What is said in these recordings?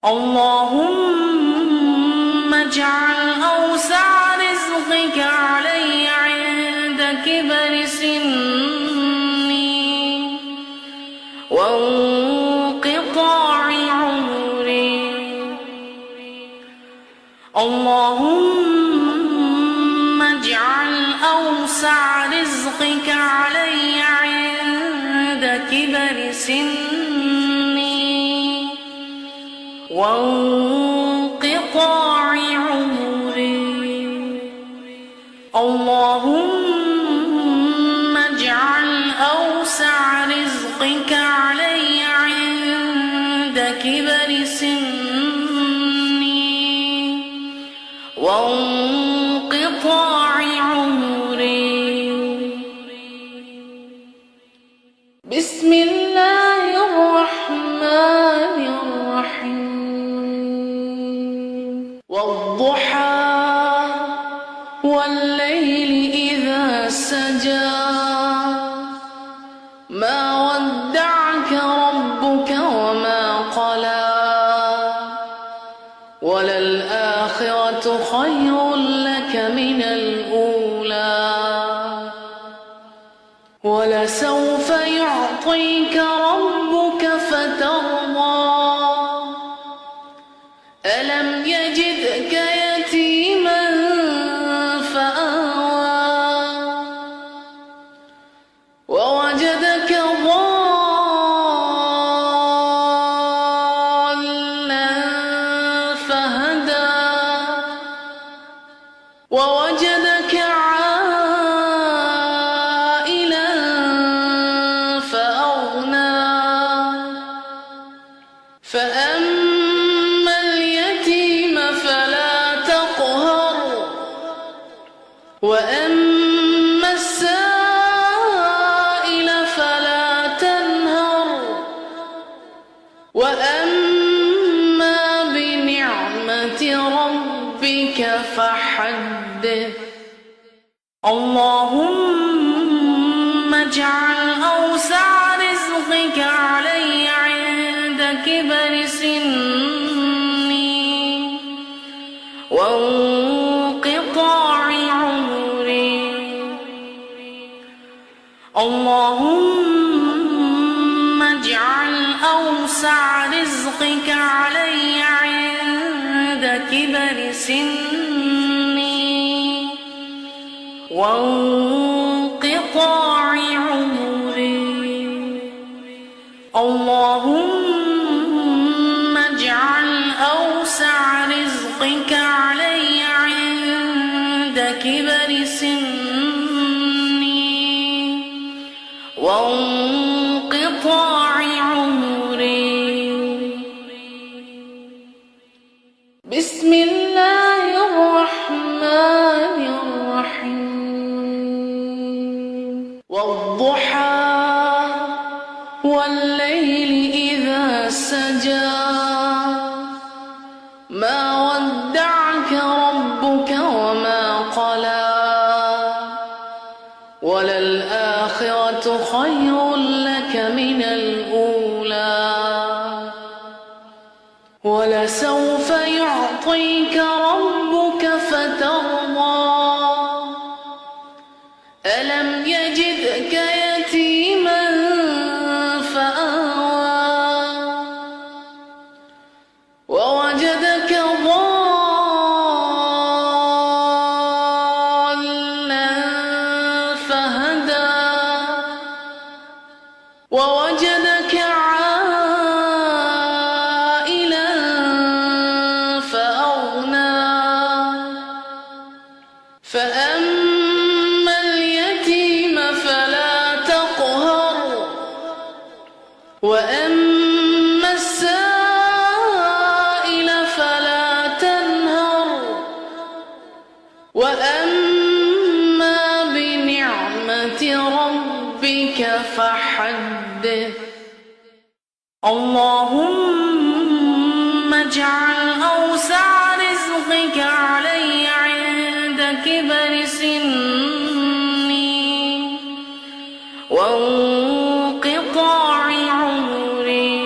اللهم اجعل أوسع رزقك علي عند كبر سني وانقطاع عمري. اللهم اجعل أوسع رزقك علي عند كبر سني وانقطاع عمري. اللهم اجعل أوسع رزقك علي عند كبر سني وانقطاع عمري. بسم الله الرحمن الرحيم. والضحى والليل إذا سجى ما ودعك ربك وما قلى وللآخرة خير لك من الأولى ولسوف يعطيك ربك فترضى ألم يجدك يتيما فآوى ووجدك ضالا فهدى ووجدك عائلا فأغنى فأما اليتيم فلا تقهر وأما السائل فلا تنهر وأما بنعمة ربك فحدث. اللهم اجعل أوسع رزقك علي عند كبر سني وانقطاع عمري. اللهم اجعل أوسع رزقك علي عند كبر سني وانقطاع عمري. اللهم اجعل أوسع رزقك علي عند كبر سني وانقطاع عمري. بسم الله الرحمن الرحيم. والضحى والليل إذا سجى ما ودعك ربك وما قلى وللآخرة خير لك من الأولى ولسوف يعطيك ربك فترضى ألم يجدك يتيما فآوى ووجدك ضالا فهدى ووجدك عائلا فأغنى فأما اليتيم فلا تقهر وأما السائل فلا تنهر وأما بنعمة ربك فحدث. اللهم اجعل أوسع رزقك علي عند كبر سني وانقطاع عمري.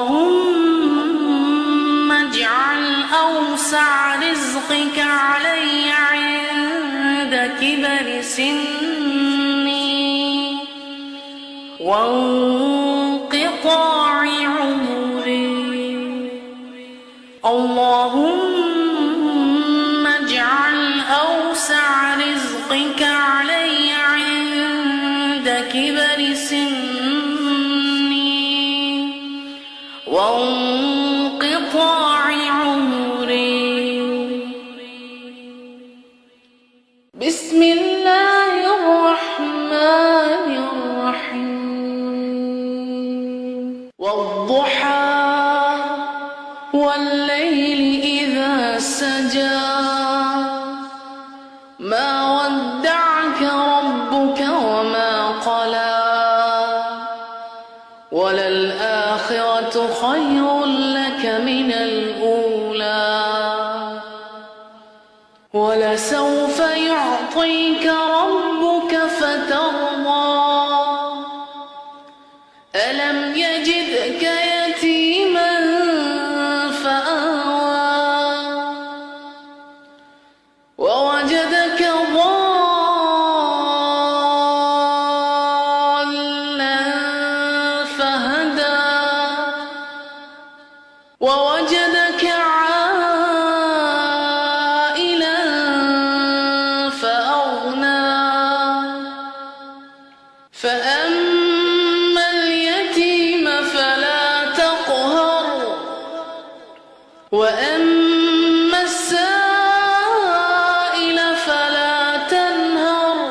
اللهم اجعل أوسع رزقك علي عند كبر سني وانقطاع عمري. اللهم اجعل أوسع رزقك علي عند كبر سني وانقطاع عمري. بسم الله الرحمن الرحيم. والضحى والليل إذا سجى ما ودعك ربك وما قلى وللآخرة خير لك من الأولى ولسوف يعطيك ربك فترضى ألم يجدك يتيما فآوى ووجدك ضالا فهدى ووجدك عائلا فأغنى فأما اليتيم فلا تقهر وأما السائل فلا تنهر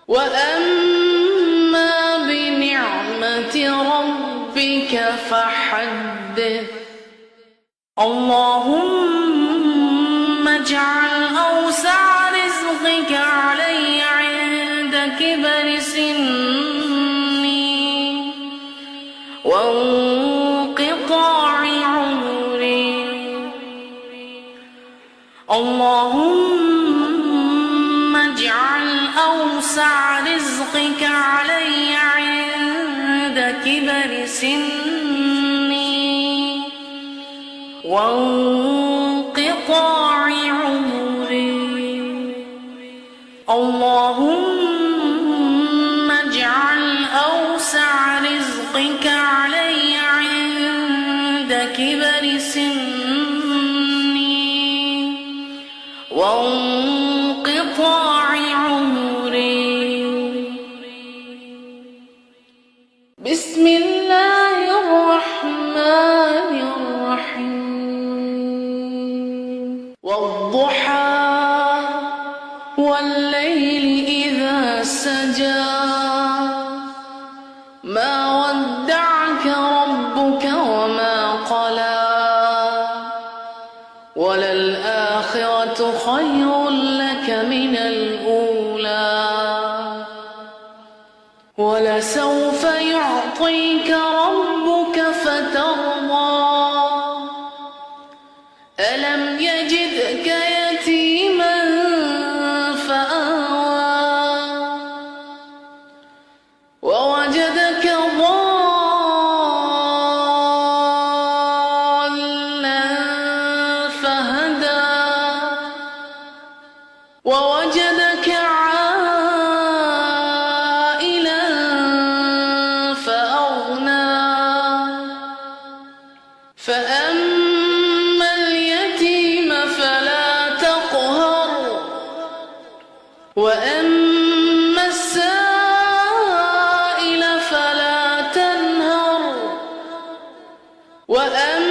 وأما بنعمة ربك فحدث. اللهم اجعل أوسع رزقك علي عند كبر سني وانقطاع عمري. اللهم اجعل أوسع رزقك علي عند كبر سني وانقطاع عمري. اللهم اجعل أوسع رزقك علي عند كبر سني وانقطاع عمري. بسم الله الرحمن الرحيم. والضحى والليل إذا سجى ما ودعك ربك وما قلى وللآخرة خير لك من الأولى ولسوف يعطيك ربك فترضى ألم يجدك يتيما فآوى ووجدك ضالا فهدى ووجدك عائلا فأغنى فأما اليتيم فلا تقهر وأما السائل فلا تنهر وأما